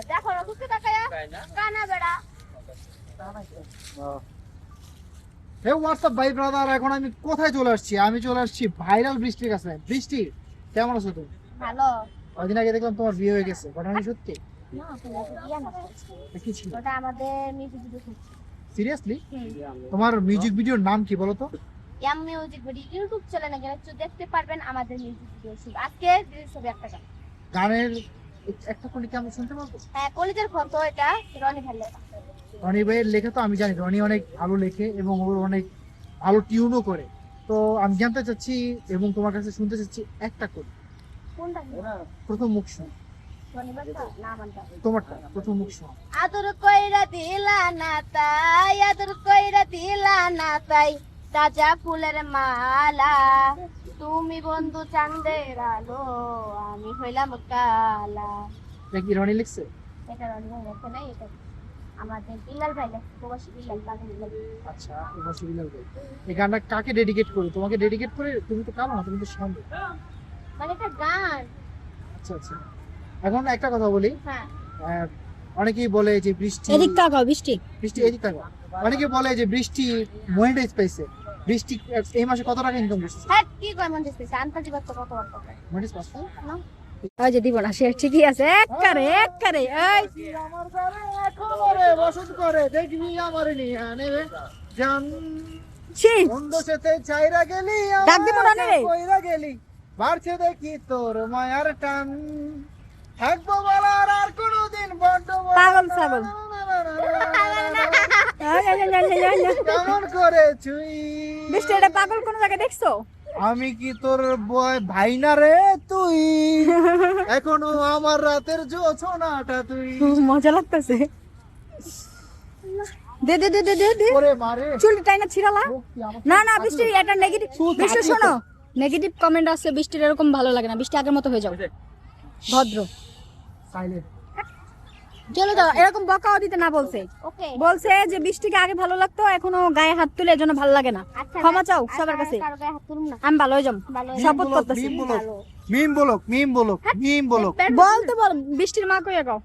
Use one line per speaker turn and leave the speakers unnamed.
দেখো কানা বেড়া।
হে হোয়াটসঅ্যাপ ভাই ব্রাদার, এখন আমি কোথায় চলে আসছি? আমি চলে আসছি ভাইরাল বৃষ্টির কাছে। বৃষ্টি, কেমন আছো তুমি?
ভালো।
কদিন আগে দেখলাম তোমার বিয়ে হয়ে গেছে, ঘটনা কি সত্যি?
না আসলে বিয়ে না,
কি ছিল
ওটা আমাদের মিউজিক ভিডিও করছি।
সিরিয়াসলি? তোমার মিউজিক ভিডিওর নাম কি বলো তো?
এম মিউজিক ভিডিও ইউটিউব চ্যানেলে গেলে একটু দেখতে পারবেন আমাদের মিউজিক ভিডিও শুট। আজকে রিলিজ হবে একটা গান।
গানের একটা কোন কি আমি শুনতে পারবো?
হ্যাঁ, কলেজের ফটো, এটা রনি ভাই লেখা।
রনি ভাইয়ের লেখা তো আমি জানি, রনি অনেক ভালো লেখে এবং ওর অনেক ভালো টিউনও করে। তো আমি জানতে চাচ্ছি এবং তোমার কাছে শুনতে চাচ্ছি একটা করে
কোনটা?
প্রথম মুখ শোনা,
রনি ভাইটা না মানতা।
তোমারটা প্রথম মুখ শোনা।
আদর কইরা দিলা না তাই, আদর কইরা দিলা না তাই, তাজা ফুলের মালা। তুমি বন্ধু চাঁদের আলো, আমি হইলাম কালা।
এটা কি রনি লিখছে?
এটা রনি ভাই লেখে নাই, এটা আমাদের বিলাল ভাই লেখে, প্রবাসী বিলাল ভাই।
আচ্ছা, এবার সুবিলাল ভাই। এই গানটা কাকে ডেডিকেট করি? তোমাকে ডেডিকেট করে? তুমি তো কালো না, তুমি তো সামনে।
মানে এটা গান।
আচ্ছা আচ্ছা, এখন একটা কথা বলি।
হ্যাঁ,
অনেকেই বলে যে বৃষ্টি,
এদিক তাকাও বৃষ্টি।
বৃষ্টি এদিক তাকাও। অনেকে বলে যে বৃষ্টি মনিটাইজ পাইছে। বৃষ্টি এই মাসে কত টাকা ইনকাম করছে?
হ্যাঁ কি কয় মন দিছে আন্তাজি বাত কত বার কথা
মনিটাইজ পাইছে
না।
ওই যে দিব না, সে ঠিকই আছে একবারে একবারে। এই
আমার ঘরে এখনো রে বসত করে, দেখবি আমারে নিয়ে নেবে জান।
ছি,
বন্ধ সেতে চাইরা গেলি,
ডাক দিব না রে।
কইরা গেলি, বাড়ছে দেখি তোর মায়ার টান। থাকবো বলার আর কোনোদিন বড্ড
পাগল ছাগল। এই, এই, এই, এই, এই, এই।
কেমন করে চুই?
বৃষ্টি, এটা পাগল কোন জায়গায় দেখছো?
আমি কি তোর বয় ভাই না রে তুই? এখনো আমার রাতের জোছনাটা তুই।
মজা লাগতেছে। দে দে দে দে দে দে।
ওরে মারে
চুল টাইনা ছিড়ালা।
শক্তি আমার
না না বৃষ্টি, এটা নেগেটিভ।
চুল
বৃষ্টি
কাটলো
শোনো, নেগেটিভ কমেন্ট আছে বৃষ্টির এরকম ভালো লাগে না। বৃষ্টি আগের মতো হয়ে যাও, ভদ্র।
সাইলেন্ট।
চলে যাও, এরকম বকাও দিতে না বলছে।
ওকে,
বলছে যে বৃষ্টিকে আগে ভালো লাগতো, এখনো গায়ে হাত তুলে এজন্য ভালো লাগে না।
আচ্ছা
ক্ষমা চাও সবার কাছে।
কারো গায়ে হাত তুলুম না।
আমি ভালো হয়ে যাম,
ভালো হয়ে
শপথ করতেছি।
মিম বলক, মিম বলক, মিম বলক, মিম বলক।
বলতে বল, বৃষ্টির মা কই গাও।